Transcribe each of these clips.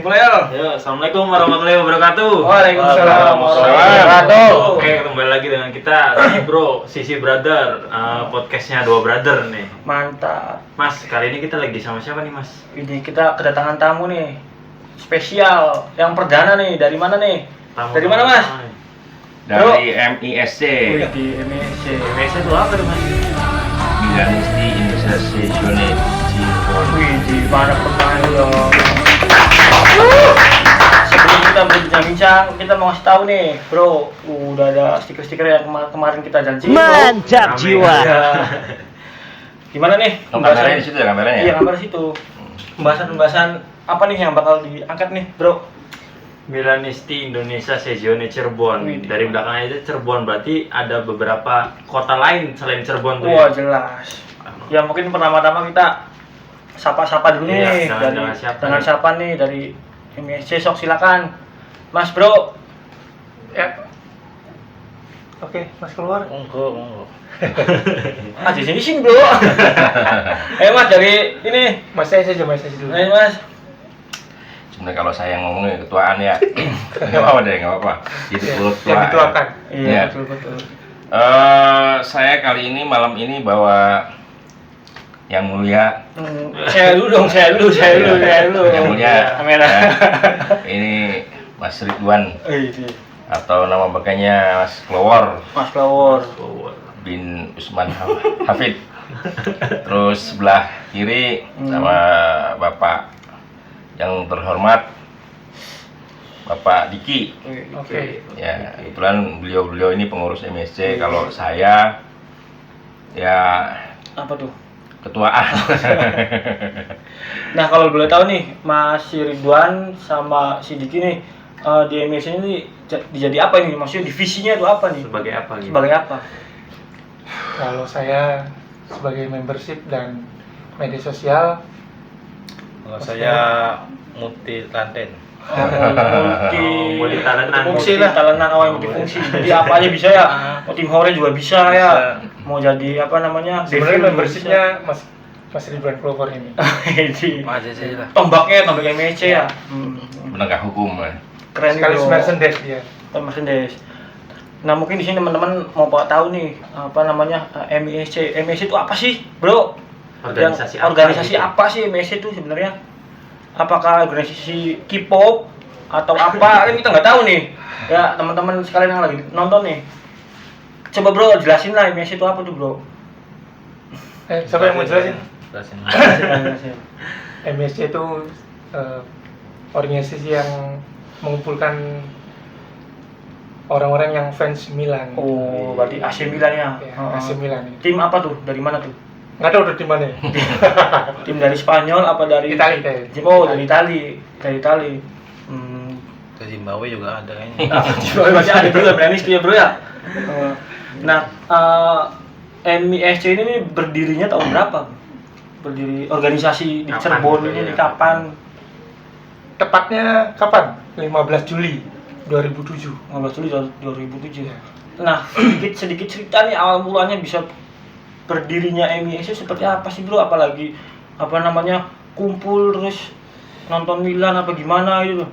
Dimulai. Ya, Assalamualaikum warahmatullahi wabarakatuh. Waalaikumsalam warahmatullahi wabarakatuh. Oke, kembali lagi dengan kita, Sisi Brother, podcastnya dua brother nih. Mantap. Mas, kali ini kita lagi sama siapa nih, Mas? Ini kita kedatangan tamu nih, spesial, yang perdana nih. Dari mana nih? Dari mana, Mas? Dari MISC. Wih, di MSC. MSC itu apa tuh, Mas? Milanisti Indonesia Sejonet Cirebon. Wih, di mana perdana dong? Sebelum kita berbincang-bincang, kita mau kasih tahu nih, bro. Udah ada stiker-stiker yang kemarin kita janjiin. Mantap Rame. jiwa. Ya. Gimana nih? Oh, kameranya di situ ya kameranya? Iya, kamera situ. Pembahasan apa nih yang bakal diangkat nih, bro? Milanisti Indonesia Sejonet Cirebon. Wih. Dari belakangnya itu Cirebon, berarti ada beberapa kota lain selain Cirebon tuh. Wah, Ya? jelas. Ya mungkin pertama-tama kita sapa-sapa dulu Iya, nih dengan siapa dengan nih? siapa nih dari MSC, sok silakan. Mas, bro. Ya. Oke, Mas keluar. Monggo. Ah, di sini bro. Mas, dari ini. Mas saya dulu. Ayo, Mas. Sebenarnya kalau saya ngomongnya ketuaan ya, nggak apa-apa deh, nggak apa-apa. Jadi perut tua. Yang dituakan. Iya, Iya. betul. Saya kali ini malam ini bawa yang mulia. Saya dulu dong, saya dulu. Yang mulia. Kamera. ya. Ini Mas Ridwan Ini. atau nama bekanya Mas Klowor Mas Flower. bin Usman Hafid. Terus sebelah kiri sama Bapak yang terhormat Bapak Diki. Oke. Ya, kebetulan beliau ini pengurus MSC. Kalau saya ya Apa tuh? ketuaan. Nah, kalau boleh tahu nih, Mas Ridwan sama si Diki nih di MSC ini jadi apa ini? Maksudnya divisinya itu apa nih? Sebagai apa gitu? Sebagai apa? Kalau saya sebagai membership dan media sosial, Kalau saya multi lanten. Multifungsi lah, talenan awal multifungsi. Jadi apa aja bisa ya. Mau tim hore juga bisa ya. Mau jadi apa namanya? sebenarnya devil membershipnya Mas Ridwan Clover ini. Ini Aja saja lah. tombak MSC ya. Penegak hukum. Keren Sekaligus bro. merchandise dia. Merchandise. Nah, mungkin di sini teman-teman mau tahu nih apa namanya MSC. MSC itu apa sih, bro? Organisasi gitu? apa sih MSC itu sebenarnya? Apakah organisasi K-pop atau apa? Kan kita nggak tahu nih. Ya, teman-teman sekalian yang lagi nonton nih. Coba bro, jelasin lah MSC itu apa tuh, bro? Siapa yang mau jelasin? Jelasin. Jelasin. MSC itu organisasi yang mengumpulkan orang-orang yang fans Milan. Oh, berarti AC Milan ya. Ya, AC Milan. Tim apa tuh? Dari mana tuh? Nggak tahu udah di mana. Tim dari Spanyol apa dari Itali. Oh, dari Itali. Dari Itali. Ke Zimbabwe juga ada kayaknya. Masih ada juga Milanisti ya, bro ya. Nah, MISC ini berdirinya tahun berapa? Berdiri organisasi di Kapan Cirebon gitu ini ya? kapan? Tepatnya kapan? 15 Juli 2007. 15 Juli 2007. Nah, sedikit cerita nih awal mulanya bisa berdirinya MISC seperti apa sih, bro? Apalagi apa namanya kumpul terus nonton Milan apa gimana itu?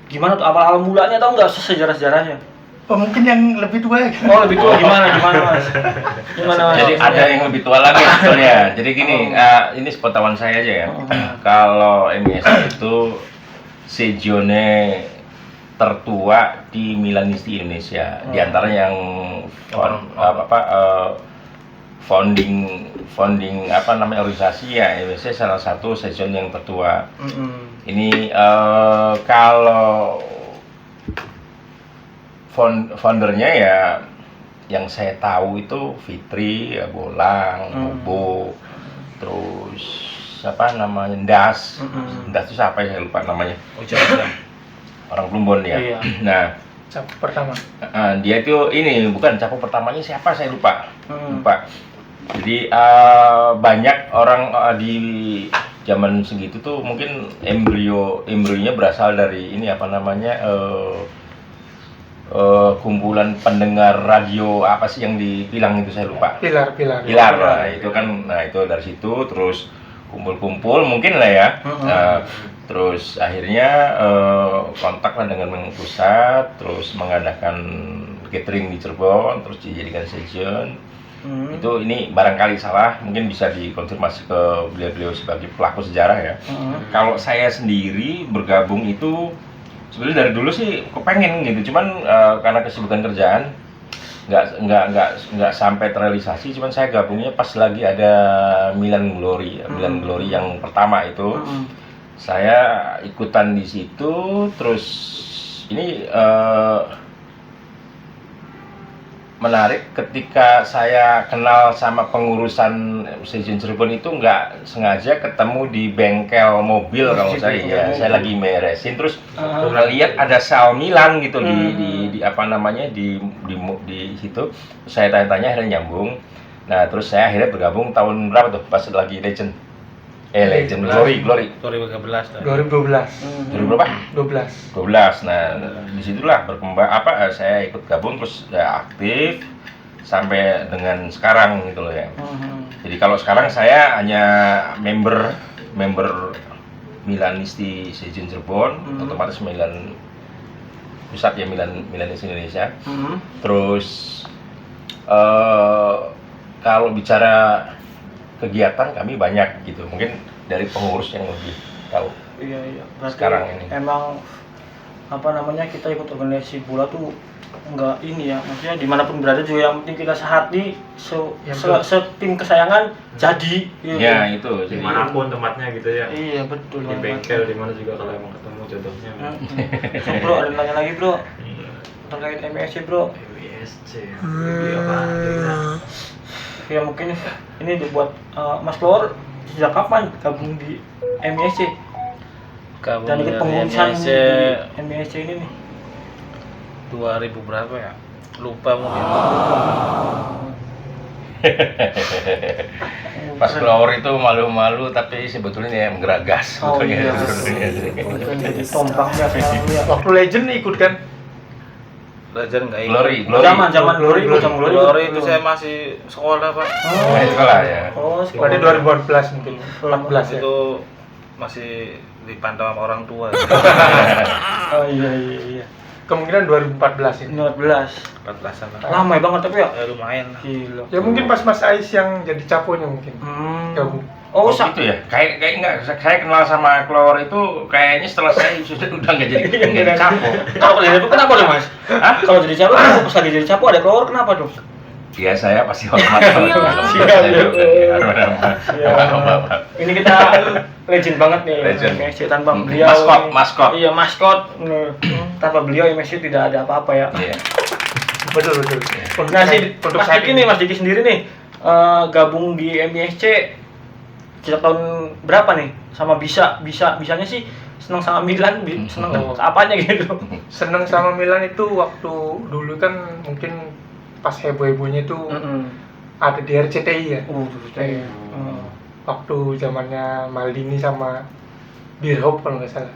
Gimana tuh awal mulanya, tahu nggak sejarah-sejarahnya? Oh, mungkin yang lebih tua ya. Oh, lebih tua gimana Mas? Gimana Mas? Jadi ada yang lebih tua lagi sebetulnya. Jadi gini, ini sepengetahuan saya aja ya. Kalau MISC itu Sejonet tertua di Milanisti Indonesia. Di antara yang founding apa namanya organisasi ya, MSC salah satu sejon yang tertua. Ini kalau foundernya ya yang saya tahu itu Fitri, ya, Bolang, Bobo, terus siapa namanya Das. Das itu siapa ya, saya lupa namanya. Orang Plumbon ya. Iya. Nah, Cap pertama. dia itu ini bukan capo pertamanya siapa saya lupa. Lupa. Jadi banyak orang di zaman segitu tuh mungkin embrionya berasal dari ini apa namanya kumpulan pendengar radio apa sih yang di Pilang itu saya lupa. Pilar. Nah, itu kan, nah itu dari situ terus kumpul-kumpul mungkin lah ya. Terus akhirnya kontaklah dengan pusat, terus mengadakan catering di Cirebon, terus dijadikan season. Itu ini barangkali salah, mungkin bisa dikonfirmasi ke beliau-beliau sebagai pelaku sejarah ya. Kalau saya sendiri bergabung itu sebenarnya dari dulu sih kepengen gitu, cuman karena kesibukan kerjaan nggak sampai terrealisasi. Cuman saya gabungnya pas lagi ada Milan Glory, Milan Glory yang pertama itu. Saya ikutan di situ, terus ini menarik ketika saya kenal sama pengurusan Stasiun Cirebon itu nggak sengaja ketemu di bengkel mobil kalau saya lagi beresin, terus lihat ada sal Milan gitu di apa namanya di situ. Saya tanya-tanya akhirnya nyambung. Nah terus saya akhirnya bergabung tahun berapa tuh pas lagi Legend Glory 2013 2012. 2000 berapa? 12. 12. Nah, disitulah berkembang saya ikut gabung terus ya aktif sampai dengan sekarang gitu loh ya. Jadi kalau sekarang saya hanya member Milanisti Stasiun Cirebon, otomatis Milan pusat ya, Milanisti Indonesia. Terus kalau bicara kegiatan kami banyak gitu, mungkin dari pengurus yang lebih tahu. Iya. Berarti Sekarang ini. emang apa namanya, kita ikut organisasi bola tuh enggak ini ya, maksudnya dimanapun berada juga yang penting kita sehati, setim kesayangan jadi. Ya itu. Jadi Dimanapun tempatnya gitu ya. Iya betul. Di bengkel di mana juga kalau emang ketemu jodohnya. So, bro, ada yang tanya lagi bro Iya. terkait MSC bro. MSC. Ini apa? Ya mungkin ini dibuat Mas Lor, sejak kapan gabung di MSC dan ikut pengurusan di MSC ini nih? 2000 berapa ya? Lupa mungkin. Pas keluar itu malu-malu tapi sebetulnya ya menggeragas Oh sebetulnya. iya. Jadi tombaknya selalu ya. Waktu Legend ikut kan? Legend nggak ikut. Glory. Zaman Glory, zaman Glory. Glory itu saya masih sekolah Pak. Nah, sekolah ya. Oh, Berarti 2014 mungkin. 14 ya. Itu masih dipantau sama orang tua. Oh iya. Kemungkinan 2014 ini. 14. 14-an lah. Lama banget tapi ya. Ya, lumayan lah. Gila. Ya mungkin pas Mas Ais yang jadi caponya mungkin. Gabung. Oh, Gitu ya. Kayak enggak, saya kenal sama Clover itu kayaknya setelah saya sudah udah enggak jadi capo. Kalau jadi capo kenapa dong, Mas? Hah? Kalau jadi capo, pas lagi jadi capo ada keluar kenapa dong? Ya saya pasti hormat. Ini kita legend banget nih. Legend. MSC tanpa beliau. Maskot. Iya, maskot. Tanpa beliau MSC tidak ada apa-apa ya. Iya. Betul. Nah, untuk Mas Diki nih, Mas Diki sendiri nih gabung di MSC sejak tahun berapa nih? Sama bisanya sih seneng sama Milan, seneng apanya gitu. seneng sama Milan itu waktu dulu kan mungkin pas heboh-hebohnya itu ada di RCTI ya. Iya. Waktu zamannya Maldini sama Birhoff kalau nggak salah.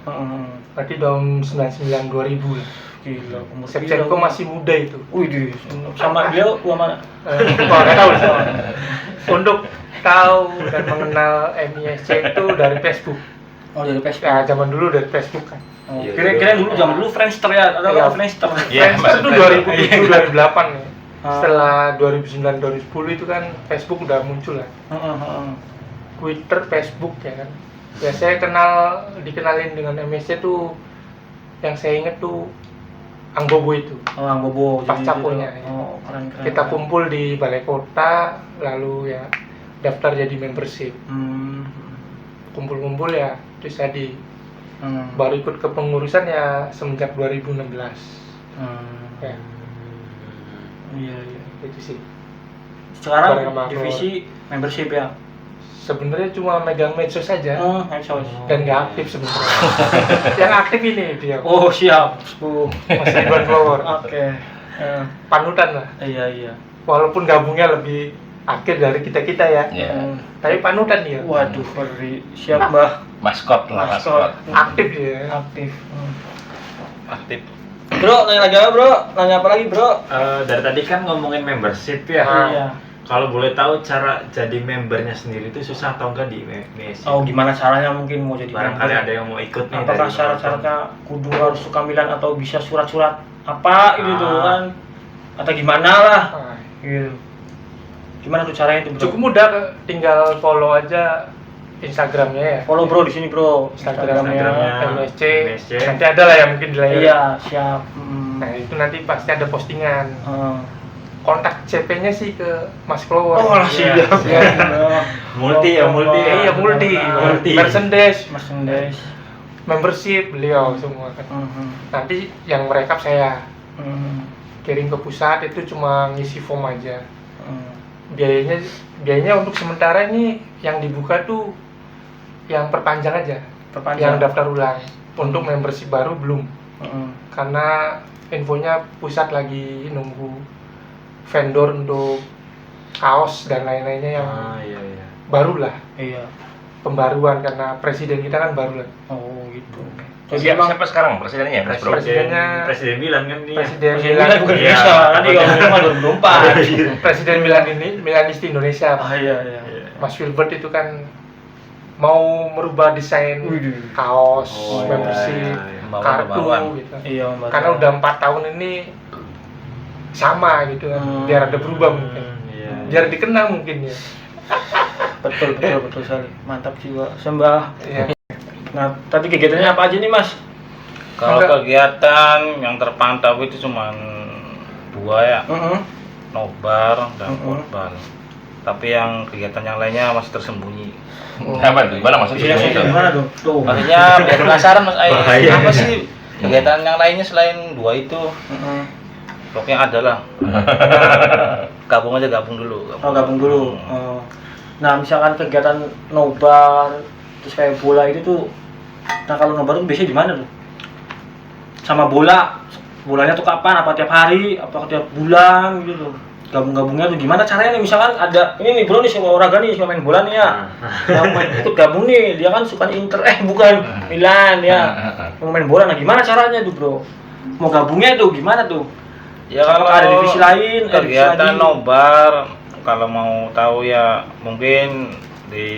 Berarti tahun 99 2000 lah. Gila, Shevchenko masih muda itu. Wih, sama beliau tua mana? Wah, nggak tahu. Untuk tahu dan mengenal MISC itu dari Facebook. Oh, dari Facebook. Ya, zaman dulu dari Facebook kan. Oh, kira-kira zaman dulu Friendster ya, ada Iya. Friendster. Iya, Friendster itu Friendster. 2007 2008 nih. Setelah 2009 2010 itu kan Facebook udah muncul lah. Twitter, Facebook ya kan. Ya saya dikenalin dengan MSC tuh yang saya inget tuh Angbobo itu. Oh, Angbobo. Pas caponya. Oh, keren. Kita kumpul di balai kota, lalu ya daftar jadi membership. Kumpul-kumpul ya, terus jadi baru ikut kepengurusan ya semenjak 2016. Ya, Iya. itu sih. Sekarang Bareng sama divisi membership ya. Sebenarnya cuma megang medsos saja Medsos. dan nggak aktif sebenarnya. Yang aktif ini dia. Oh, siap. Mas Ridwan Flower. Oke. Panutan lah. Iya. Walaupun gabungnya lebih akhir dari kita ya. Iya. Tapi panutan dia. Waduh, ngeri. Siap, Mbah. Maskot lah, maskot. Aktif dia. Aktif. Aktif. Bro, nanya lagi apa, Bro? Nanya apa lagi, Bro? Dari tadi kan ngomongin membership ya. Iya. Kalau boleh tahu cara jadi membernya sendiri itu susah atau enggak di MSC? Oh, gimana caranya mungkin mau jadi Barangkali member? ada yang mau ikut nih. Apakah dari syarat-syaratnya kudu harus suka Milan atau bisa surat-surat apa gitu tuh kan? Atau gimana lah Nah, gitu. Gimana tuh caranya itu, Bro? cukup mudah, tinggal follow aja Instagramnya ya. Follow Bro di sini, Bro. Instagramnya MSC. MSC. Nanti ada lah ya mungkin di layar. Iya, siap. Nah itu nanti pasti ada postingan. Heeh. Kontak CP-nya sih ke Mas Flower. Oh, lah Iya. siap. Multi ya, multi. Iya multi. Multi. Merchandise, Merchandise. membership beliau semua kan. Nanti yang merekap saya kirim ke pusat, itu cuma ngisi form aja. Biayanya untuk sementara ini yang dibuka tuh yang perpanjang aja, yang daftar ulang. Untuk membership baru belum, karena infonya pusat lagi nunggu vendor untuk kaos dan lain-lainnya yang Iya. baru lah, Iya. pembaruan karena presiden kita kan baru lah. Oh, gitu. Jadi siapa sekarang presidennya, Mas Bro? Presiden Milan kan nih. Presiden Presiden Milan Milan bukan Iya. Indonesia, nanti kalau ngomong 2024. Presiden Milan ini Milanisti Indonesia, Ah, iya, iya. Mas Wilbert itu kan mau merubah desain Widih. kaos, Oh, membership, iya, iya. kartu Pembaruan. gitu. Iya, Mbak. Karena udah 4 tahun ini sama gitu kan, biar ada berubah mungkin, Iya. biar dikenal mungkin ya. betul sekali. Mantap jiwa. Sembah. Iya. Nah, tadi kegiatannya apa aja nih, Mas? Kalau Enggak. kegiatan yang terpantau itu cuma 2 ya, Heeh. nobar dan Mm-mm. korban. Tapi yang kegiatan yang lainnya masih tersembunyi. Apa tuh? Gimana maksudnya Iya, itu? gimana tuh? Tuh. Maksudnya biar penasaran Mas Ai, Bahaya. apa sih kegiatan yang lainnya selain 2 itu? Heeh. Pokoknya ada lah. Gabung dulu. Oh, gabung dulu. Oh. Nah, misalkan kegiatan nobar terus kayak bola itu tuh. Nah, kalau nobar itu biasanya di mana tuh? Sama bola. Bolanya tuh kapan? Apa tiap hari? Apa tiap bulan gitu tuh? Gabung-gabungnya tuh gimana caranya nih? Misalkan ada ini nih Bro nih suka olahraga nih, suka main bola nih ya. Yang main ikut gabung nih, dia kan suka Inter bukan Milan ya. Mau main bola, nah gimana caranya tuh Bro? Mau gabungnya tuh gimana tuh? Ya Apakah ada divisi lain? Ada divisi kegiatan lagi? nobar, kalau mau tahu ya mungkin di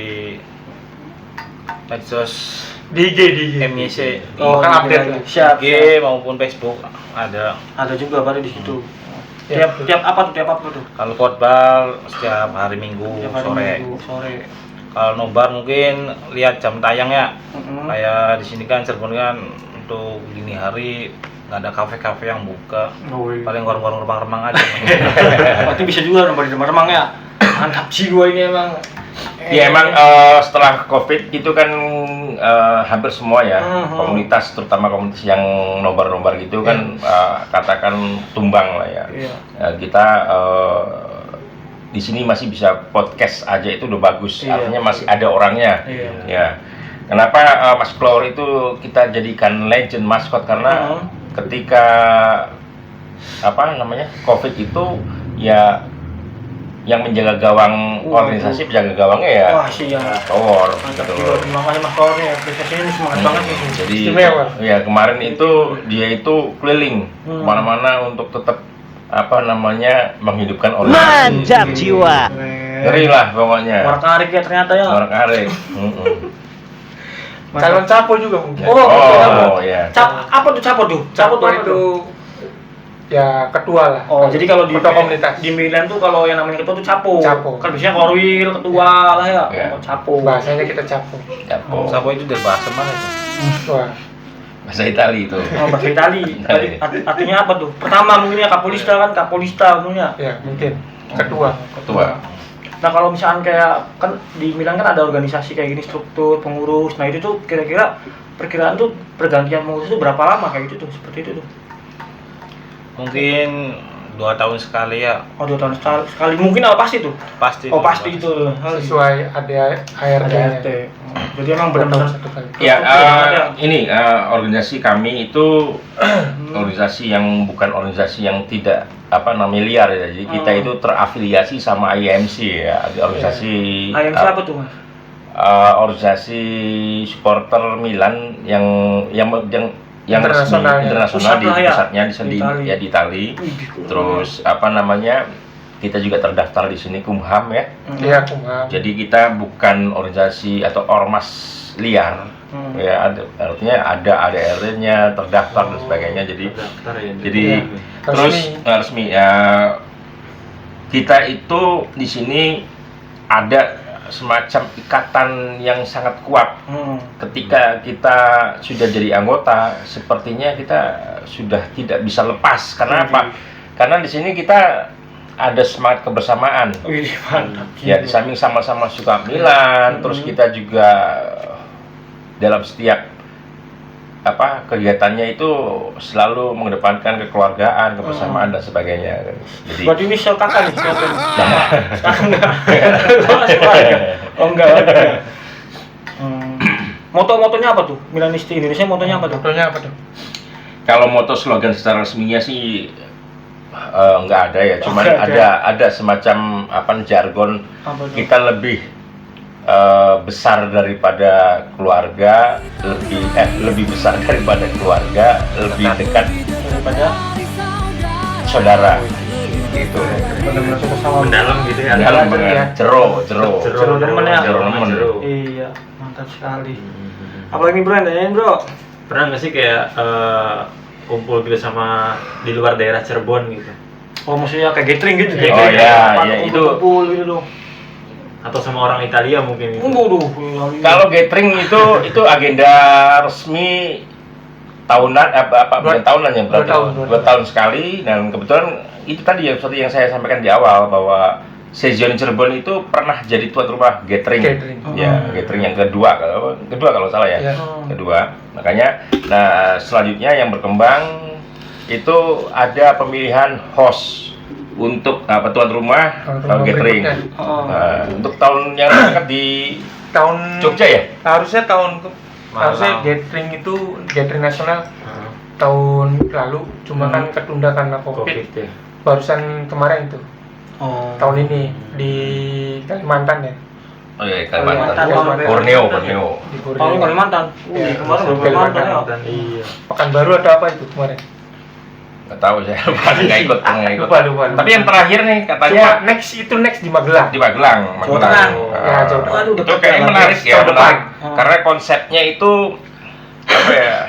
medsos Di IG MYC, di Oh, kan gitu update lagi. lah. Siap. IG maupun Facebook ada. Ada juga baru di situ. Ya, Tiap tiap apa tuh? Tiap apa tuh? Kalau khotbah setiap hari Minggu Tiap hari sore. Minggu, sore. Kalau nobar mungkin lihat jam tayang ya. Mm-mm. Kayak di sini kan Cirebon kan untuk dini hari nggak ada kafe-kafe yang buka. Oh, iya. Paling warung-warung remang-remang aja. Berarti bisa juga nobar di remang ya. Mantap jiwa ini emang. Ya emang setelah COVID itu kan hampir semua ya komunitas, terutama komunitas yang nobar-nobar gitu kan katakan tumbang lah ya. Iya. Kita di sini masih bisa podcast aja itu udah bagus, Iya. artinya masih ada orangnya. Iya. Ya. Kenapa Mas Flower itu kita jadikan legend maskot karena ketika apa namanya COVID itu ya yang menjaga gawang organisasi penjaga gawangnya ya Wah, siap. Flower Mantap gitu. jiwa. Terima kasih Mas Kaur nih. Apresiasinya ini semangat banget nih. Jadi Istimewa. ya kemarin itu dia itu keliling kemana-mana untuk tetap apa namanya menghidupkan organisasi. Mantap jiwa. Ngeri lah pokoknya. Warak-arik ya ternyata ya. Orang arek. calon capo juga mungkin. Oh ya. Apa tuh capo tuh? Capo tuh apa itu tuh? ya ketua lah. Oh, jadi kalau di ketua komunitas. di Milan tuh kalau yang namanya ketua tuh capo. Capo. Kan biasanya korwil, ketua lah ya. Iya. Oh, capo. Bahasanya kita capo. Capo. Sapo itu dari bahasa mana itu? Wah, Bahasa Itali itu. Oh, bahasa Itali. Tadi artinya apa tuh? Pertama mungkin ya kapolista kan, kapolista mungkin ya. ya mungkin ketua. Ketua. Nah, kalau misalkan kayak kan di Milan kan ada organisasi kayak gini, struktur pengurus. Nah, itu tuh kira-kira perkiraan tuh pergantian pengurus itu berapa lama kayak gitu tuh? Seperti itu tuh. Mungkin 2 tahun sekali ya. Oh, 2 tahun sekali. Mungkin apa pasti tuh? Pasti. Oh, pasti itu. Sesuai ada ART-nya. ART. Jadi emang benar-benar satu kali. Ya, Struktur ini organisasi kami itu organisasi yang bukan organisasi yang tidak apa namanya liar ya. Jadi kita itu terafiliasi sama IMC ya, organisasi IMC apa tuh, Mas? organisasi supporter Milan yang Internasional ya. internasional di Pusat lah ya. pusatnya di Di Itali. ya di Itali. Terus apa namanya kita juga terdaftar di sini Kumham ya. Iya, Kumham. Jadi kita bukan organisasi atau ormas liar. Ya, artinya ada ADRT-nya, terdaftar dan sebagainya. Jadi Daftar ya. jadi Iya. terus resmi ya, kita itu di sini ada semacam ikatan yang sangat kuat. Ketika kita sudah jadi anggota, sepertinya kita sudah tidak bisa lepas. Karena apa? Karena di sini kita ada semangat kebersamaan. Wih, mantap. Ya, di samping sama-sama suka Milan, terus kita juga dalam setiap kegiatannya itu selalu mengedepankan kekeluargaan, kebersamaan dan sebagainya. Jadi Berarti ini sel kakak nih, sel enggak. Oh enggak. Moto-motonya apa tuh? Milanisti Indonesia motonya apa tuh? Fotonya apa tuh? kalau moto slogan secara resminya sih nggak ada ya, cuman Nggak ada semacam jargon Apa tuh? kita lebih besar daripada keluarga, lebih besar daripada keluarga, lebih dekat Daripada saudara gitu. benar-benar suka sama. Mendalam gitu ya. Dalam ya. banget, jero. Jero nemen ya? Jero nemen. Iya, mantap sekali. Apalagi bro yang tanyain bro? Pernah nggak sih kayak kumpul gitu sama di luar daerah Cirebon gitu? Oh maksudnya kayak gathering gitu? Iya. Oh, iya, Apa, iya, itu. kumpul gitu loh. Atau sama orang Italia mungkin gitu? Waduh. Kalau gathering itu agenda resmi tahunan, bukan tahunan ya, berarti 2 tahun sekali. Dan kebetulan itu tadi ya, seperti yang saya sampaikan di awal bahwa Sezioni Cirebon itu pernah jadi tuan rumah gathering. Ya, gathering yang kedua kalau salah ya. Iya. Kedua. Makanya selanjutnya yang berkembang itu ada pemilihan host untuk tuan rumah gathering. berikutnya. Untuk tahun yang dekat di Tahun Jogja ya? harusnya harusnya Malang. gathering itu gathering nasional tahun lalu, cuma kan ketunda karena COVID. Covid ya. Barusan kemarin itu. Oh. Tahun ini di Kalimantan ya. Oh iya, Kalimantan. Kalimantan. Borneo. Di Tahun ini Kalimantan. Ya, Kemarin di baru Kalimantan ya. Iya. Pekanbaru ada apa itu kemarin? Nggak tahu saya, nggak ikut. Lupa. Tapi yang terakhir nih katanya Cuma next di Magelang. di Magelang. Jawa Tengah. Ya, Jawa Tengah. Aduh, Itu dekat kayaknya banget. menarik ya, Tahun depan. menarik. Karena konsepnya itu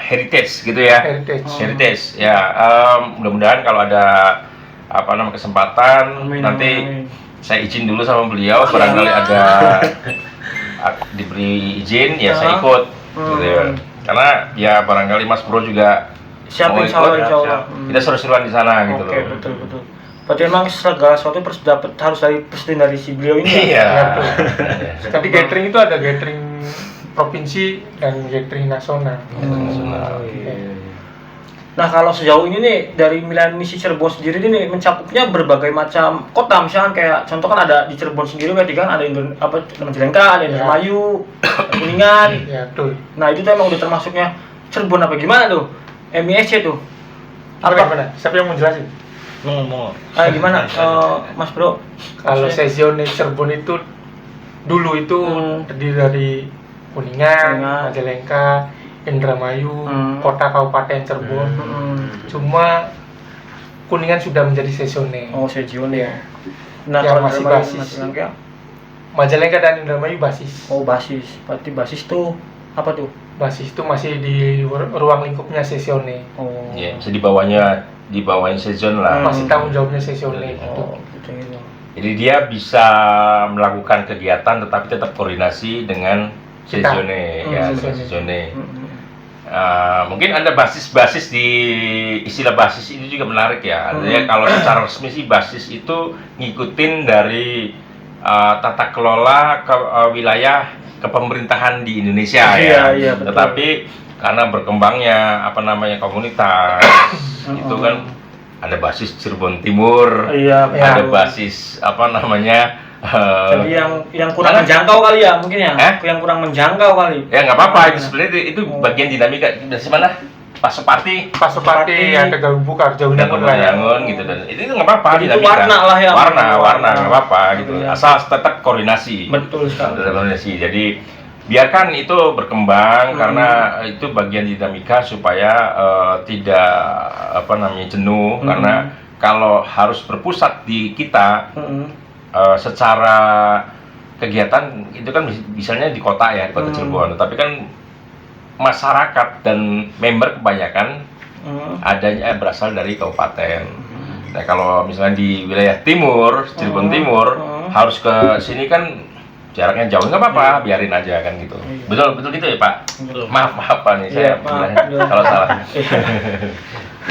heritage gitu ya. Heritage. Ya, mudah-mudahan kalau ada kesempatan Amin, nanti amin. saya izin dulu sama beliau, barangkali ada diberi izin ya saya ikut gitu ya. Karena ya barangkali Mas Bro juga Siap mau insya Allah, ikut, insya Allah. kita seru-seruan di sana gitu Oke, loh. betul. Berarti emang segala sesuatu harus dari persetujuan dari si beliau ini ya? Iya. Tapi gathering itu ada gathering provinsi dan gathering nasional. Nasional. Nah kalau sejauh ini nih dari Milanisti Cirebon sendiri ini mencakupnya berbagai macam kota, misalkan kayak contoh kan ada di Cirebon sendiri berarti kan ada Majalengka, ada Indramayu, ada Kuningan. Ya, betul. Nah itu tuh emang udah termasuknya Cirebon apa gimana tuh? MISC tuh? Apa? Siapa yang mau jelasin? Mau. Gimana Mas Bro? Kalau Sezioni Cirebon itu dulu itu terdiri dari Kuningan, Majalengka, Indramayu, kota kabupaten Cirebon. Cuma Kuningan sudah menjadi Sezioni. Oh Sezioni ya. Nah Yang kalau masih Indramayu, basis. Majalengka? Majalengka dan Indramayu basis. Oh basis. Berarti basis tuh apa tuh? Basis itu masih di ruang lingkupnya Sezioni. Oh. Ya, bisa di bawahnya season lah. Masih tanggung jawabnya Sezioni. Oh, gitu. Jadi dia bisa melakukan kegiatan tetapi tetap koordinasi dengan Sezione ya, dengan Sezione. Mungkin ada basis di istilah basis ini juga menarik ya. Artinya kalau secara resmi sih basis itu ngikutin dari tata kelola wilayah kepemerintahan di Indonesia ya. Iya, betul. Tetapi karena berkembangnya komunitas itu kan ada basis Cirebon Timur, Iya, ada betul. basis Jadi yang kurang menjangkau kali ya mungkin ya. Yang kurang menjangkau kali. ya nggak apa-apa, itu sebenarnya itu bagian dinamika dari mana Pasopati Pasopati yang Tegalumbu Karjaunan dan Bangun gitu, dan itu nggak apa-apa, Jadi itu dinamika. warna lah ya. warna nggak apa-apa gitu, Iya. asal tetap koordinasi. Betul sekali. Tetap koordinasi. Jadi biarkan itu berkembang karena itu bagian dinamika supaya tidak jenuh, karena kalau harus berpusat di kita secara kegiatan itu kan misalnya di kota ya, di kota Cirebon, tapi kan masyarakat dan member kebanyakan adanya berasal dari kabupaten. Nah kalau misalnya di wilayah timur, Cirebon Timur, harus ke sini kan jaraknya jauh, nggak apa-apa, biarin aja kan gitu. Betul gitu ya Pak? Maaf Pak nih saya bilangnya kalau salah.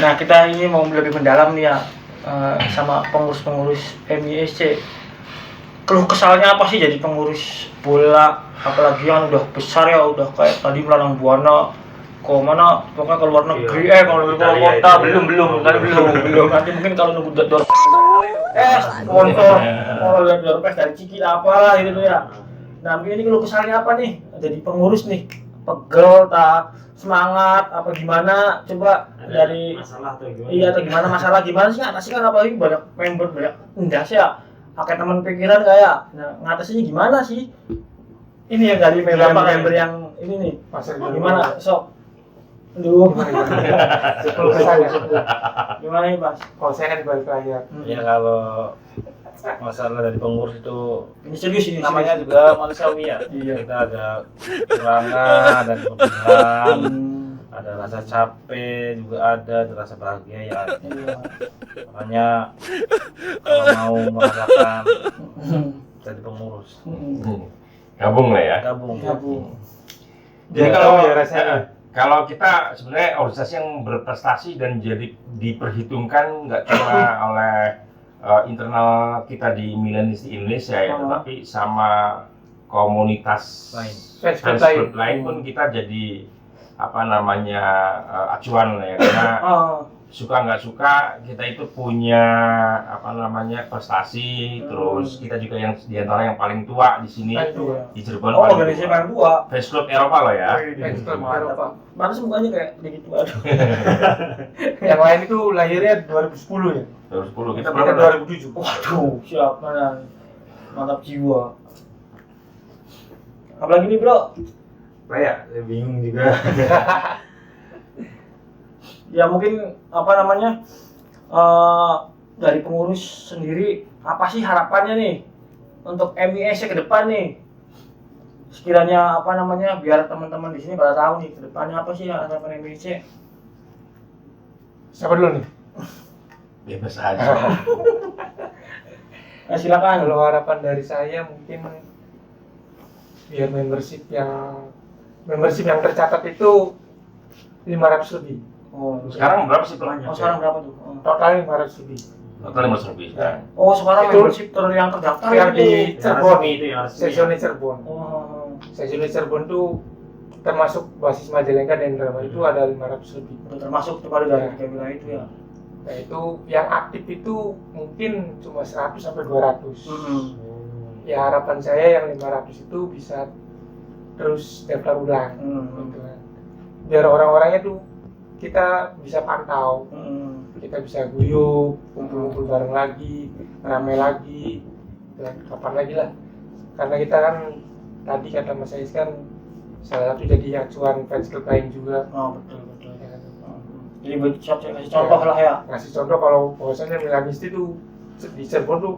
Nah kita ini mau lebih mendalam nih ya sama pengurus-pengurus MISC. Keluh kesalnya apa sih jadi pengurus bola, apalagi yang udah besar ya, udah kayak tadi Melalang Buana ke mana, pokoknya ke luar negeri, kalau di luar kota belum nanti mungkin kalau nunggu door sponsor door dari Ciki apalah gitu ya. Nah ini keluh kesalnya apa nih jadi pengurus nih, pegel tak semangat apa gimana, coba dari masalah atau gimana? Iya atau gimana, masalah gimana sih ngatasin kan, apalagi banyak member banyak enggak sih ya, pakai teman pikiran kayak ngatasinnya gimana sih ini ya, dari member yang ini nih gimana sok. Aduh, gimana nih Mas? Kalau saya kan di balik layar. Ya kalau masalah dari pengurus itu Ini serius ini. namanya juga manusiawi ya. Iya. Kita ada kekurangan, ada kelebihan, ada rasa capek juga ada rasa bahagia ya. Makanya kalau mau merasakan jadi pengurus, Gabung lah ya. gabung. Jadi Ya, kalau ya rasanya. kalau kita sebenarnya organisasi yang berprestasi dan jadi diperhitungkan nggak cuma oleh internal kita di Millennials di Indonesia ya, tetapi sama komunitas Lain. fans club lain pun kita jadi apa namanya acuan lah ya, karena suka nggak suka kita itu punya apa namanya prestasi, terus kita juga yang diantara yang paling tua di sini di Cirebon, paling organisasi tua. paling tua. Fans club Eropa loh ya. Fans club Eropa. Mana mukanya kayak begitu aduh. Yang lain itu lahirnya 2010 ya. 2010 kita Kita berapa? 2007. Waduh, siap mana? Mantap jiwa. Apalagi nih bro? Saya bingung juga. Ya mungkin apa namanya dari pengurus sendiri apa sih harapannya nih untuk MISC ke depan nih? Sekiranya apa namanya biar teman-teman di sini pada tahu nih ke depannya apa sih harapan MISC? Siapa dulu nih? Bebas aja. Silakan. Kalau harapan dari saya mungkin biar membership yang tercatat itu 500 lebih. Oh, Sekarang berapa sih totalnya? oh, sekarang berapa tuh? Total 500 lebih. Total 500 lebih. Ya. Oh, sekarang Itu membership yang terdaftar yang itu. di Yang Cirebon, resmi itu yang resmi. Sesionis Cirebon. Oh, Sesionis Cirebon tuh termasuk basis Majalengka dan Indramayu itu ada 500 lebih. udah termasuk tuh pada dari tiga wilayah itu ya. Nah itu yang aktif itu mungkin cuma 100 sampai 200. Ya harapan saya yang 500 itu bisa terus daftar ulang. Gitu kan. Biar orang-orangnya tuh kita bisa pantau, kita bisa guyup, kumpul-kumpul bareng lagi, rame lagi, dan kapan lagi lah. Karena kita kan tadi kata Mas Ais kan salah satu jadi acuan fans club lain juga. Oh, betul. Ya kan? Jadi buat kasih contoh lah ya. Ngasih contoh kalau bahwasannya Milanisti tuh di Cirebon tuh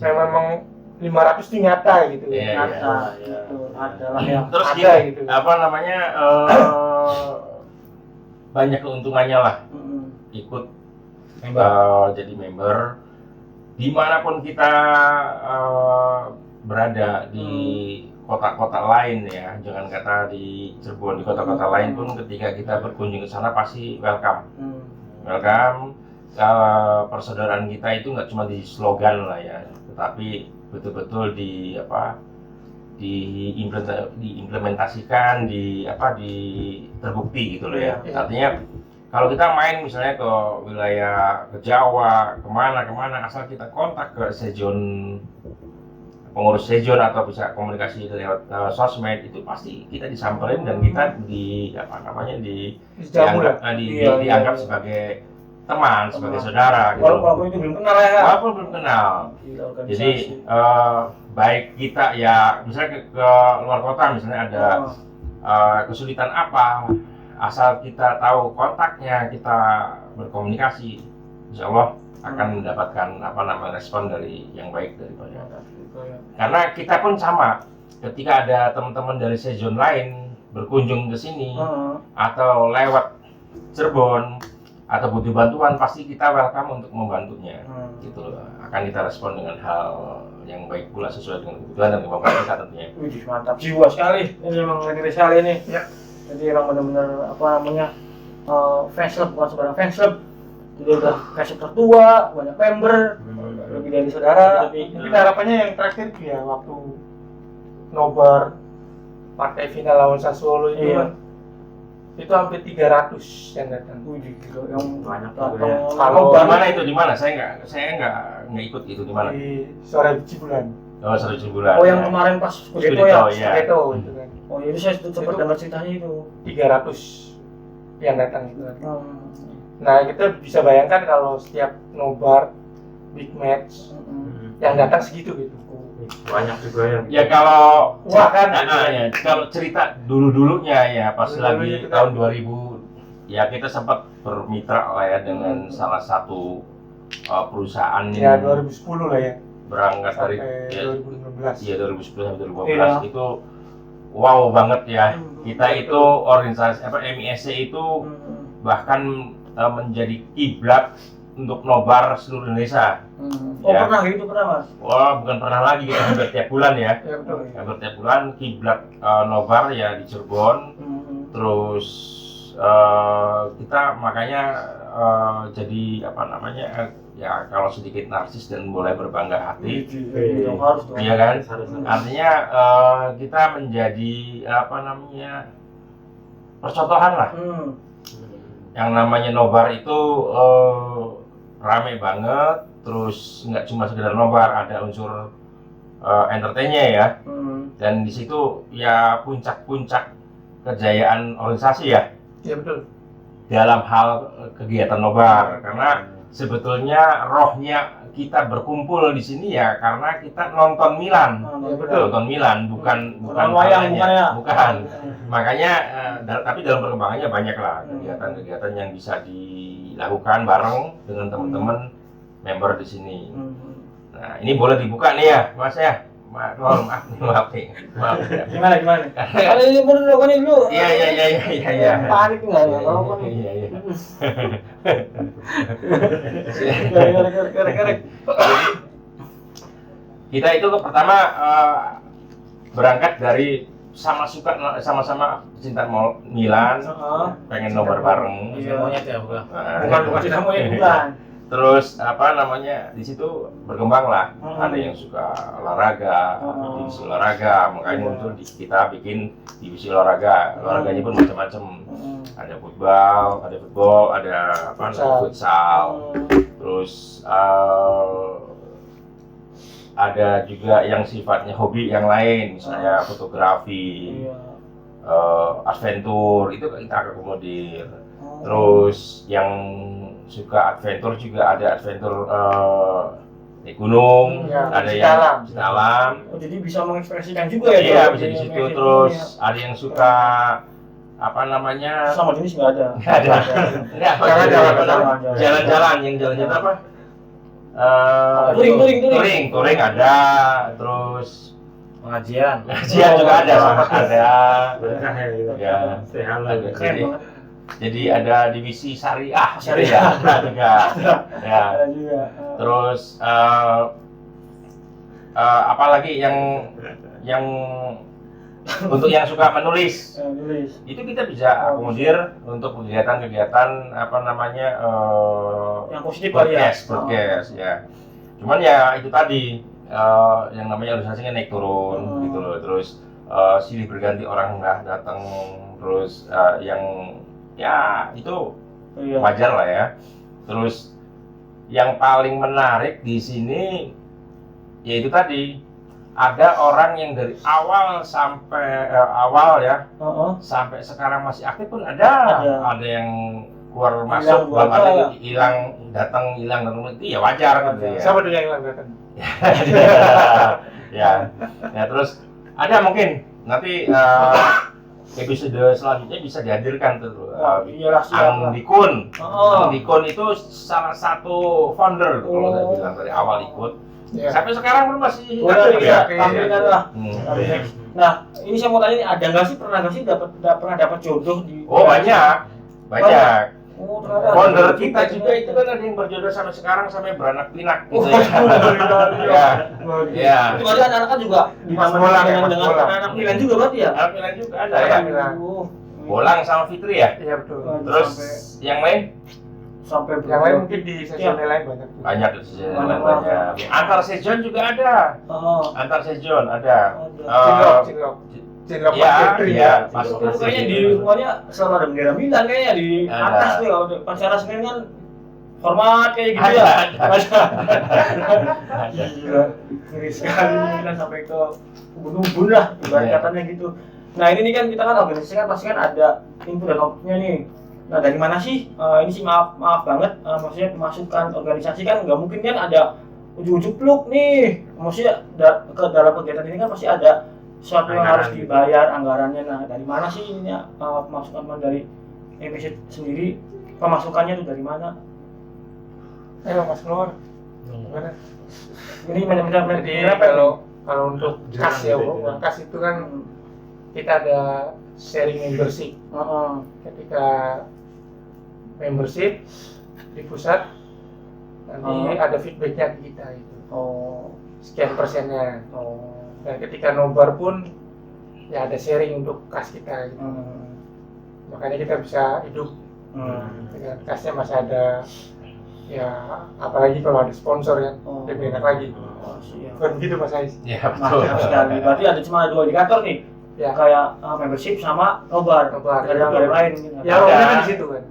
memang 500 itu nyata gitu Iya, ya. Ada, gitu. Ada lah ya. Terus Ada gini, gitu. apa namanya banyak keuntungannya lah ikut jadi member dimanapun kita berada di kota-kota lain ya, jangan kata di Cirebon, di kota-kota lain pun ketika kita berkunjung ke sana pasti welcome. Persaudaraan kita itu nggak cuma di slogan lah ya, tetapi betul-betul diimplementasikan, terbukti gitu loh ya. Artinya kalau kita main misalnya ke wilayah ke Jawa, kemana asal kita kontak ke pengurus sejon atau bisa komunikasi lewat sosmed, itu pasti kita disamperin dan kita dianggap sebagai teman, sebagai saudara gitu. Walaupun itu belum kenal ya. Walaupun belum kenal. Jadi baik kita ya misalnya ke luar kota misalnya ada kesulitan apa, asal kita tahu kontaknya, kita berkomunikasi, insya Allah akan mendapatkan respon dari yang baik daripada. Karena kita pun sama, ketika ada teman-teman dari season lain berkunjung ke sini atau lewat Cirebon atau butuh bantuan, pasti kita welcome untuk membantunya. Gitu loh. Akan kita respon dengan hal yang baik pula sesuai dengan kebutuhan dan kemampuan kita tentunya. Wih, mantap jiwa sekali. Ini memang negeri sekali nih. Ya. Jadi emang benar-benar fans club, bukan sebarang fans club. Jadi udah fans club tertua, banyak member, lebih dari saudara. Kita harapannya yang terakhir ya waktu nobar partai final lawan Sassuolo itu kan itu hampir 300 yang datang. Yang Banyak datang. juga ya. Kalau Di mana itu? Di mana? Saya nggak ikut itu di mana? Di sore Cibulan. Oh, 100 bulan. Oh, yang kemarin pas Scudetto ya. Itu kan. Oh, itu saya sempat dengar ceritanya itu. 300 yang datang gitu kan. Nah, kita bisa bayangkan kalau setiap nobar big match yang datang segitu gitu. Banyak juga ya. Ya kalau Wah, kan? ya, kalau cerita dulunya ya pas Dulu-dulunya lagi itu kan. tahun 2000 ya kita sempat bermitra lah ya dengan salah satu perusahaan Ya yang 2010 lah ya. berangkat dari Sampai ya, 2015. iya 2010 sampai 2015 Iya. itu wow banget ya. Kita itu organisasi MISC itu bahkan menjadi kiblat untuk nobar seluruh Indonesia. Oh, Ya. pernah gitu, pernah Mas? Wah, bukan pernah lagi, kita hampir tiap bulan ya. Ya betul. Hampir tiap bulan kiblat nobar ya di Cirebon. Terus kita makanya jadi ya kalau sedikit narsis dan boleh berbangga hati, Yang harus dong. iya kan? Harus. Artinya kita menjadi percontohan lah. Yang namanya nobar itu rame banget, terus nggak cuma sekedar nobar, ada unsur entertainnya ya. Dan di situ ya puncak-puncak kejayaan organisasi ya Ya betul. dalam hal kegiatan nobar, karena sebetulnya rohnya kita berkumpul di sini ya karena kita nonton Milan. Ya betul. Nonton Milan bukan wayang, karenanya. bukan ya? Bukan. Makanya tapi dalam perkembangannya banyak lah kegiatan-kegiatan yang bisa dilakukan bareng dengan teman-teman member di sini. Nah, ini boleh dibuka nih ya, Mas ya. Maaf nih. Maaf ya. Gimana? Kalau ini baru rokok nih dulu. Iya. Panik nggak ya? Rokok nih. Iya. Kerek. Kita itu pertama berangkat dari sama-sama cinta Milan, pengen nobar bareng. Iya. Monyet ya bukan? Bukan tidak mau ya, bukan. Terus di situ berkembang lah. Ada yang suka olahraga, divisi olahraga, makanya muncul kita bikin divisi olahraga. Olahraganya pun macam-macam. Ada football, ada futsal. Terus ada juga yang sifatnya hobi yang lain, misalnya fotografi, adventure, itu kita akomodir. Terus yang suka adventure juga ada adventure di gunung, ada yang di dalam. Oh, jadi bisa mengekspresikan juga ya? Iya, bisa di situ. Terus ada yang suka sama jenis nggak ada. Jalan-jalan, yang jalan-jalan apa? Touring ada, terus Pengajian. juga ada, sempat ada. Berkah ya gitu. Ya, Sehalal. jadi ada divisi syariah juga. Ya. Ada juga. Terus apalagi yang untuk yang suka menulis, itu kita bisa akomodir untuk kegiatan-kegiatan yang positif kali ya. podcast ya. Cuman ya itu tadi yang namanya organisasinya naik turun gitu loh. Terus silih berganti orang nggak datang, terus yang ya itu wajar lah ya. Terus yang paling menarik di sini yaitu tadi ada orang yang dari awal sampai sampai sekarang masih aktif pun ada yang keluar masuk, belum ada yang hilang datang itu ya wajar gitu ya. Siapa dulu yang hilang datang? Ya terus ada mungkin nanti episode selanjutnya bisa dihadirkan tuh. Iyalah, siap lah. Ang Dikun. Oh. Ang Dikun itu salah satu founder kalau saya bilang dari awal ikut. Ya. Sampai sekarang pun masih Udah aktif ya, Oke. tampilkan lah. Hmm. Nah, ini saya mau tanya nih, ada nggak sih pernah dapat jodoh di? Oh banyak. Oh, ternyata Founder ada. kita juga itu kan ada yang berjodoh sampai sekarang sampai beranak pinak gitu Oh, ya. Ya. Itu berarti anak-anak kan juga Mas Bolang ya, Mas dengan Bolang. anak Milan juga berarti ya? Anak pinak juga ada Ada. ya. Milan. Bolang sama Fitri ya. Iya betul. Terus yang lain sampai Yang lain mungkin di sesi Ya. lain banyak. banyak banyak. Antar sejon juga ada. Oh. Antar sejon ada. Cinlok Ya, Fitri ya, ya. pas Itu kayaknya di rumahnya selalu ada bendera Milan kayaknya di Ada. atas tuh kalau di pacara Senin kan hormat kayak gitu Ada, ya. ada. Gila, ngeri sekali Milan sampai ke ubun-ubun lah ibarat Iya. katanya gitu. Nah ini nih kan kita kan organisasi kan pasti kan ada input dan outputnya nih. Nah dari mana sih? Ini sih maaf banget, maksudnya masukan organisasi kan nggak mungkin kan ada ujuk-ujuk pluk nih. Maksudnya ke dalam kegiatan ini kan pasti ada sesuatu yang harus dibayar anggarannya. Nah dari mana sih ininya pemasukan dari MPC sendiri, pemasukannya itu dari mana? Ayo Mas Nur. Gimana? Ini macam-macam Jadi kalau untuk kas ya, Bro. Kas itu kan kita ada sharing membership. Ketika membership di pusat nanti ada feedbacknya ke kita itu. Sekian persennya. Dan ketika nobar pun ya ada sharing untuk kas kita gitu. Makanya kita bisa hidup dengan kasnya masih ada ya, apalagi kalau ada sponsor ya lebih enak lagi. Siap. Bukan begitu Mas Ais? Ya betul. Mantap sekali. Berarti ada cuma 2 indikator nih. Ya. Kayak membership sama nobar. Nobar. Ada yang lain gitu. Ya rohnya kan di situ kan.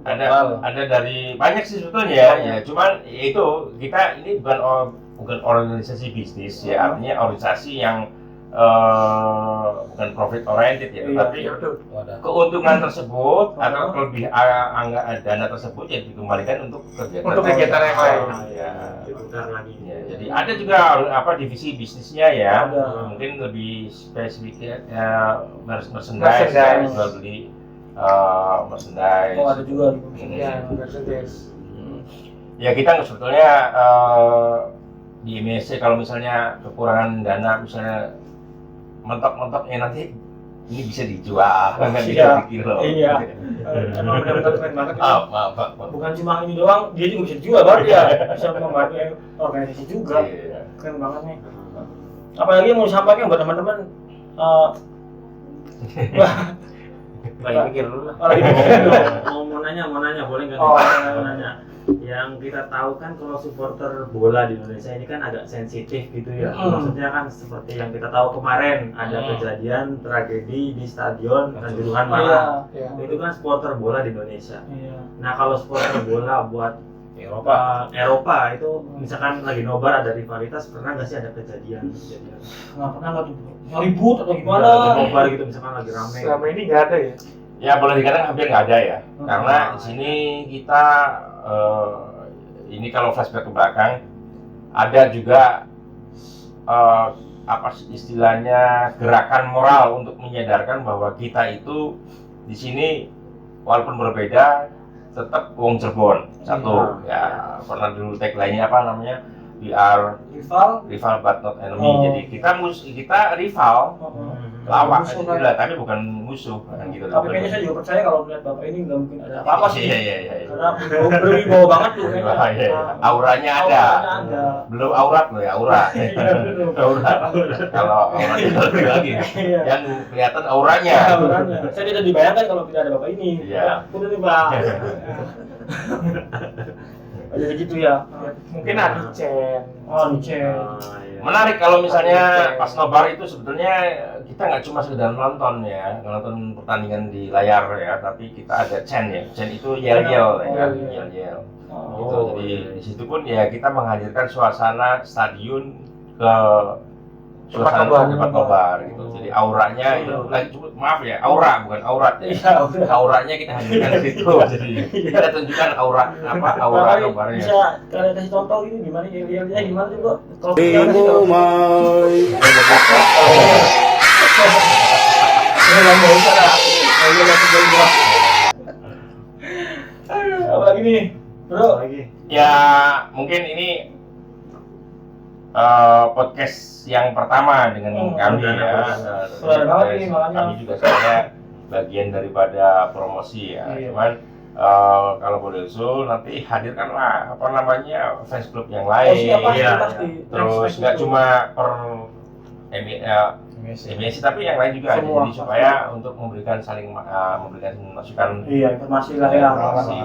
Ada dari banyak sih sebetulnya ya. Cuman itu kita ini bukan organisasi bisnis ya, artinya organisasi yang bukan profit oriented ya, Iya, tapi betul. keuntungan tersebut atau kelebihan dana tersebut ya dikembalikan untuk kegiatan yang lain. Ya. Diputar lagi. Ya, jadi ada juga divisi bisnisnya ya, Ada. mungkin lebih spesifik ya, merchandise, Merchandise. jual beli merchandise. Oh ada juga. Ya, merchandise. Ya kita sebetulnya di MSC kalau misalnya kekurangan dana misalnya mentok-mentoknya nanti ini bisa dijual kan Iya. di kilo. Iya. Emang benar-benar keren banget. Maaf. Bukan cuma ini doang, dia juga bisa jual berarti ya. Bisa membantu organisasi juga. Iya. Keren banget nih. Apalagi yang mau disampaikan buat teman-teman. Lagi pikir dulu lah. Lagi mikir dulu. Mau nanya, boleh nggak? Oh. Mau nanya. Yang kita tahu kan kalau supporter bola di Indonesia ini kan agak sensitif gitu ya. Maksudnya kan seperti yang kita tahu kemarin ada kejadian tragedi di stadion Kanjuruhan Malang. Ya. Itu kan supporter bola di Indonesia. Iya. Nah kalau supporter bola buat Eropa itu misalkan lagi nobar ada rivalitas, pernah nggak sih ada kejadian? Nggak pernah nggak tuh? Ribut atau Lagi gimana? nobar gitu misalkan lagi rame. Selama ini nggak ada ya. Ya boleh dikatakan hampir nggak ada ya, karena di sini kita ini kalau flashback ke belakang ada juga apa istilahnya gerakan moral untuk menyadarkan bahwa kita itu di sini walaupun berbeda tetap wong Cirebon satu ya, pernah dulu tagline-nya apa namanya, we are rival but not enemy. Jadi kita rival, lawak Musuh gitu kan. lah, tapi bukan musuh kan gitu. Tapi kayaknya saya juga percaya kalau melihat bapak ini nggak mungkin ada apa-apa sih. Iya. Karena berwibawa banget tuh kayaknya. Iya. Auranya ada. Auranya ada. Belum aurat loh ya, aura. Iya, belum. Aurat. Kalau aurat itu lebih lagi. Iya. Yang kelihatan auranya. Auranya. Saya tidak dibayangkan kalau tidak ada bapak ini. Iya. Udah nih Pak. Jadi gitu ya. Mungkin ada Chen. Oh, Chen. Menarik kalau misalnya pas nobar itu sebetulnya kita nggak cuma sekedar nonton ya, nonton pertandingan di layar ya, tapi kita ada Chen ya. Chen itu yel-yel ya, yel-yel. Gitu. Jadi di situ pun ya kita menghadirkan suasana stadion ke suasana tempat nobar gitu. Jadi auranya itu maaf ya, aura bukan aurat ya. Iya, Auranya kita hadirkan di situ. Jadi kita tunjukkan aura Bapak nobarnya. bisa kalian kasih contoh ini gimana yel-yelnya gimana sih, Bu? Kalau nggak usah lah. Oh iya langsung dari bro. Aduh, apa lagi nih, bro? Lagi. Ya mungkin ini podcast yang pertama dengan kami ya. Perdana banget nih, makanya. Kami juga sebenarnya bagian daripada promosi ya. Iya. Cuman kalau boleh usul nanti hadirkanlah apa namanya fans club yang Oh lain. siapa Iya, pasti. Terus nggak cuma per MSC tapi yang lain juga. Semua. Jadi supaya untuk memberikan saling memberikan masukan Iya, informasi lah ya. informasi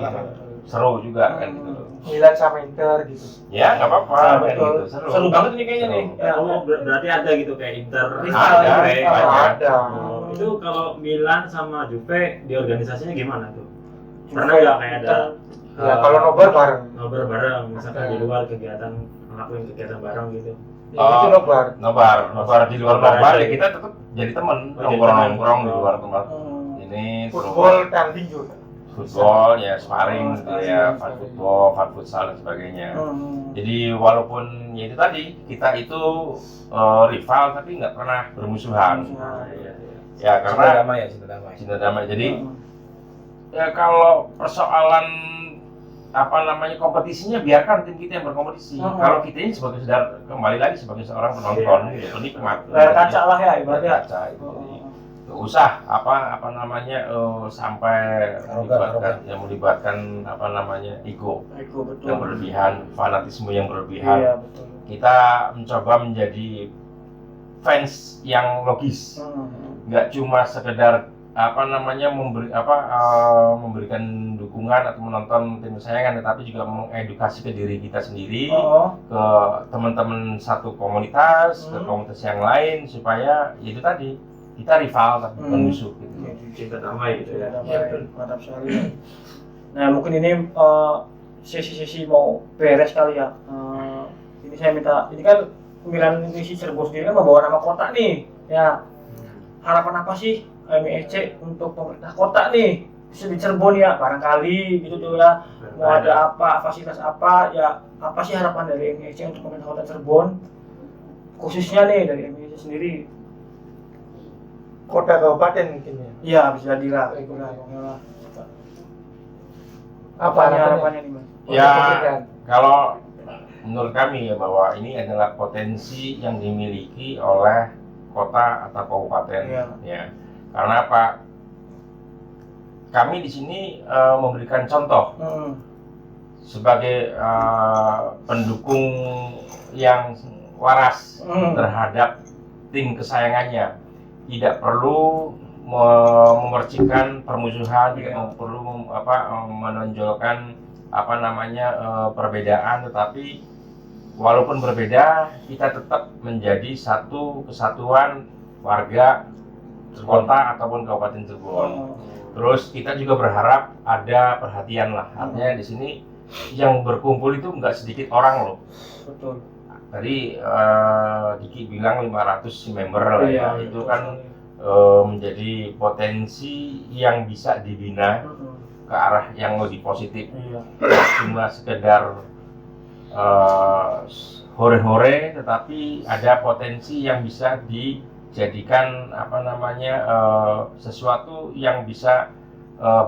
seru juga kan gitu. Milan sama Inter gitu. Ya nggak apa-apa Ah, kan betul. gitu. Seru banget ini kayaknya nih. Seru. Ya. Oh, berarti ada gitu kayak Inter. Rival, Ada, Juve. banyak. Ada. Oh, itu kalau Milan sama Juve di organisasinya gimana tuh? Juve, Pernah nggak kayak ada Ya kalau nobar bareng. ngobrol bareng, misalkan di luar kegiatan ngelakuin kegiatan bareng gitu? Ya, itu nobar. Nobar di luar Nobar nobar aja. ya kita tetap jadi teman Oh, jadi nongkrong teman. di luar tempat Hmm. ini Football tanding juga. football ya sparring Oh, gitu ya sparring. fun football fun futsal dan sebagainya. Hmm. Jadi walaupun ya itu tadi kita itu rival tapi nggak pernah bermusuhan. Nah, iya, iya. Ya Cinta karena damai ya, cinta damai. cinta damai. Jadi Hmm. ya kalau persoalan apa namanya kompetisinya biarkan tim kita yang berkompetisi. Hmm. Kalau kita ini sebagai saudara kembali lagi sebagai seorang penonton, Iya. penikmat. Layar kaca lah ya Layar ibaratnya. kaca itu. Oh. Jadi, nggak usah apa namanya sampai melibatkan apa namanya ego Ego betul. yang berlebihan, fanatisme yang berlebihan. Iya betul. Kita mencoba menjadi fans yang logis, Hmm. nggak cuma sekedar apa namanya memberikan dukungan atau menonton tim kesayangan, tetapi juga mengedukasi ke diri kita sendiri, Oh. ke teman-teman satu komunitas, ke Hmm. komunitas yang lain, supaya ya itu tadi kita rival tapi bukan Hmm. musuh gitu. Cinta damai gitu ya. Iya, mantap sekali. Nah mungkin ini sesi-sesi mau beres kali ya. Ini saya minta, ini kan Milan Misi Cirebon sendiri kan membawa nama kota nih. Ya harapan apa sih MISC untuk pemerintah kota nih bisa di Cirebon ya barangkali gitu tuh ya. Mau ada apa, fasilitas apa ya, apa sih harapan dari MISC untuk pemerintah kota Cirebon khususnya nih dari MISC sendiri. Kota kabupaten mungkin ya. Iya bisa jadi lah. Apa Harapannya nih Mas? Ya, Pemerintahan. kalau menurut kami ya bahwa ini adalah potensi yang dimiliki oleh kota atau kabupaten. Iya. Ya, karena apa? Kami di sini memberikan contoh Hmm. sebagai pendukung yang waras terhadap tim kesayangannya. Tidak perlu memercikan permusuhan, tidak perlu menonjolkan apa namanya perbedaan, tetapi walaupun berbeda kita tetap menjadi satu kesatuan warga kota ataupun kabupaten Cirebon. Terus kita juga berharap ada perhatian lah, artinya di sini yang berkumpul itu nggak sedikit orang loh. Betul. Tadi Diki bilang 500 member lah ya, Iya, itu betul kan sekali. menjadi potensi yang bisa dibina ke arah yang lebih positif. Iya. Cuma sekedar hore-hore, tetapi ada potensi yang bisa dijadikan apa namanya sesuatu yang bisa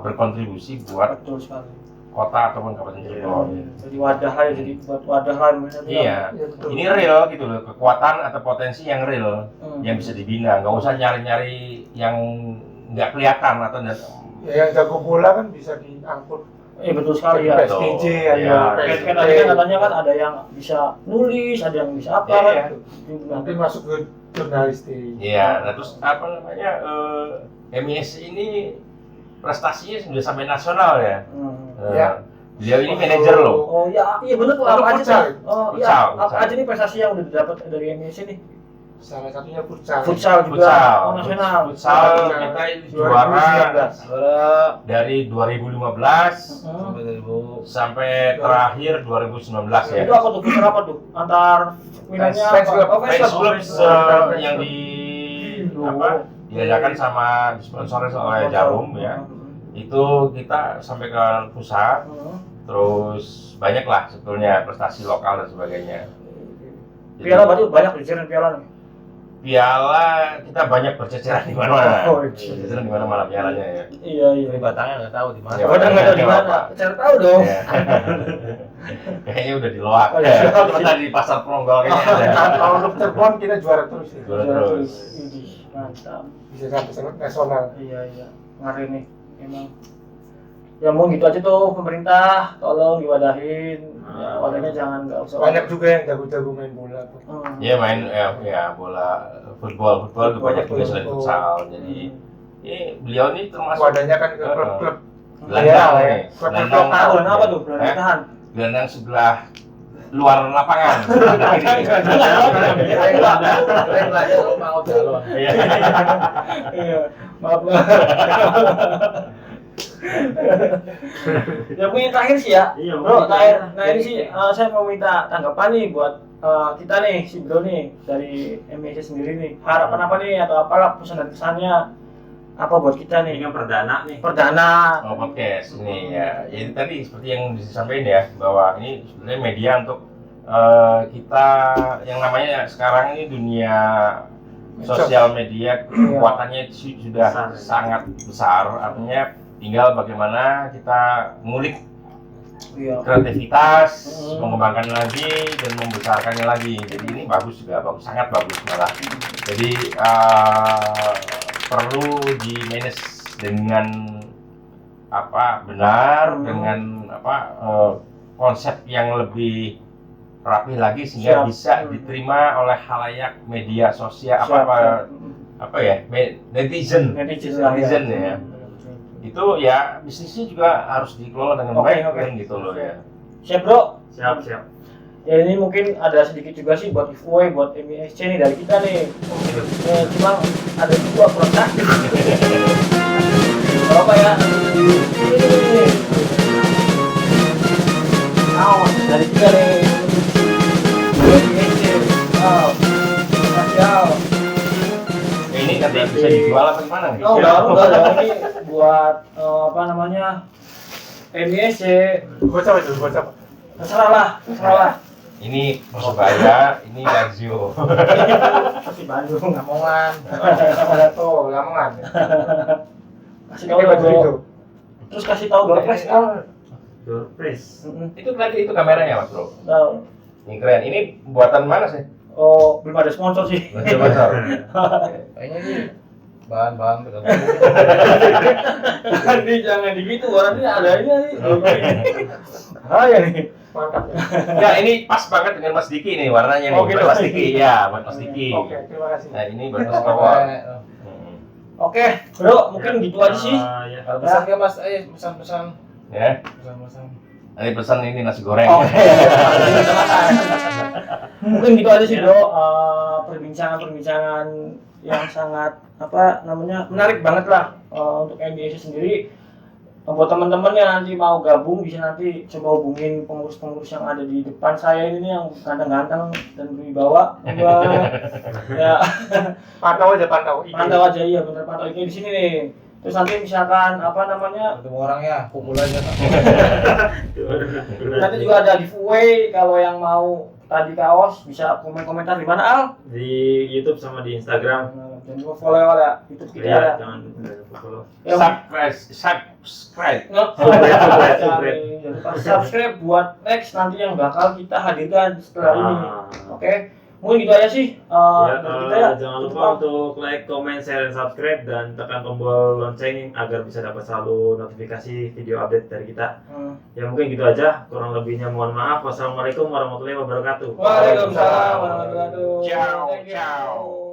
berkontribusi buat Betul sekali. kota ataupun kabupaten Cirebon. Jadi wadah lah ya, jadi buat wadah lah. Iya, Ya, betul. ini real gitu loh, kekuatan atau potensi yang real Hmm. yang bisa dibina. Nggak usah nyari-nyari yang nggak kelihatan atau Ya, yang jago bola kan bisa diangkut. Betul sekali ya. Betul. PSPJ Iya. ada Kayak tadi kan katanya kan ada yang bisa nulis, ada yang bisa apa Iya. kan. nanti masuk ke jurnalistik. Iya, nah terus apa namanya MIS ini prestasinya sudah sampai nasional ya. Ya. Beliau ini manajer loh. Oh ya, iya benar tuh. Untuk Apa aja futsal. sih? Oh iya, Futsal, apa futsal. aja nih prestasi yang udah didapat dari MIS ini? Salah satunya futsal. Futsal juga. Futsal. Oh nasional. Futsal Futsal. kita ini 2019. juara Juara. dari 2015 Sampai 2000. sampai terakhir 2019 ya. Itu apa tuh? Futsal apa tuh? Antar wilayahnya Fans apa? club. Oh, Fans club club. yang diadakan sama disponsori oleh Jarum ya. Itu kita sampai ke pusat, terus banyak lah sebetulnya prestasi lokal dan sebagainya. Jadi, Piala berarti banyak tuh, piala nih. piala kita banyak berceceran di mana-mana. Oh, iya. Berceceran di mana-mana pialanya ya. Iya iya. Tapi batangnya nggak tahu di mana. Ya, Oh, udah nggak tahu di mana. Cari tahu dong. Ya. Kayaknya udah di loak. Oh, iya. Cuma tadi di pasar Pronggol kayaknya ada. Kalau untuk telepon kita juara terus ya. Juara terus. Idih, mantap. Bisa sampai nasional. Iya iya. Ngeri nih emang. Ya mau gitu aja tuh pemerintah, tolong diwadahin. Ya, wadahnya jangan nggak usah. Banyak juga yang jago-jago main bola tuh. Iya main ya bola football tuh banyak juga selain Football. futsal. Jadi beliau ini termasuk Wadahnya kan ke klub-klub. gelandang Iya, nih. klub-klub Tahu apa tuh? Eh? Tahan. Gelandang sebelah luar lapangan. Keren lah ya, lu mau calon. Iya. Iya, maaf. Ya mungkin terakhir sih ya. Iya, Bro, mungkin terakhir. terakhir. Nah ini sih saya mau minta tanggapan nih buat kita nih, si Bro nih dari MSC sendiri nih. Harapan apa nih atau apalah pesan dan kesannya apa buat kita Ini nih? kan perdana nih. Perdana. Oh, podcast ini ya. Jadi tadi seperti yang disampaikan ya bahwa ini sebenarnya media untuk kita yang namanya sekarang ini dunia sosial media kekuatannya sudah Besar. sangat besar. Artinya tinggal bagaimana kita ngulik Iya. kreativitas, mengembangkan lagi dan membesarkannya lagi. Jadi ini bagus juga, bagus, sangat bagus malah. Jadi perlu di manage dengan benar, dengan konsep yang lebih rapi lagi sehingga Siap. bisa diterima oleh khalayak media sosial netizen Netizen lah, ya. Itu ya bisnisnya juga harus dikelola dengan Oke, baik oke. kan gitu loh ya. Siap Bro. Siap. Ya ini mungkin ada sedikit juga sih buat giveaway buat MSC nih dari kita nih. Cuma ada juga produk. Berapa ya? Ini. Dari kita nih. MSC. Wow. Spesial. Ini nanti bisa dijual apa gimana nih? Oh, enggak. Ini buat MSC. Buat apa itu? Buat apa? Terserah lah. Ini Persebaya, ini Lazio. Kasih Bandung. Lamongan. Oh, Lamongan. Kasih tahu lah Bro. Terus kasih tahu Bro. Doorpress. Itu tadi itu kameranya Mas Bro. Tahu. Ini keren. Ini buatan mana sih? Oh, belum ada sponsor sih. Kayaknya sih bahan-bahan tergantung. Nanti jangan digitu, nanti ada ini nih. Ya nih. Mantap. Ya ini pas banget dengan Mas Diki nih warnanya nih. Oh, gitu. Buat Mas Diki ya, buat Mas Diki. Oke, terima kasih. Nah ini buat Mas Kawal. Oke, Bro, mungkin gitu aja sih. Ya. Kalau pesan ya Mas, pesan-pesan. Ya, Pesan-pesan. ini pesan ini nasi goreng. Oke. Mungkin gitu aja sih, Bro. Perbincangan-perbincangan yang sangat menarik banget lah untuk MBS sendiri. Buat teman-teman yang nanti mau gabung bisa nanti coba hubungin pengurus-pengurus yang ada di depan saya ini nih yang ganteng-ganteng dan berwibawa. Ya, Pantau aja. IG. pantau aja iya bener pantau ini di sini nih. Terus nanti misalkan Ketemu orangnya, pukul aja. nanti juga ada giveaway kalau yang mau tadi kaos bisa komen-komentar di mana Al? Di YouTube sama di Instagram. Dan juga follow ada YouTube kita Iya, ada. jangan follow. Ya, Subscribe. Subscribe buat next nanti yang bakal kita hadirkan setelah ini. Oke, mungkin gitu aja sih. Dari kita ya. Jangan lupa untuk like, comment, share, dan subscribe dan tekan tombol lonceng agar bisa dapat selalu notifikasi video update dari kita. Ya mungkin gitu aja. Kurang lebihnya mohon maaf. Wassalamualaikum warahmatullahi wabarakatuh. Waalaikumsalam warahmatullahi wabarakatuh. Ciao, Thank you. ciao.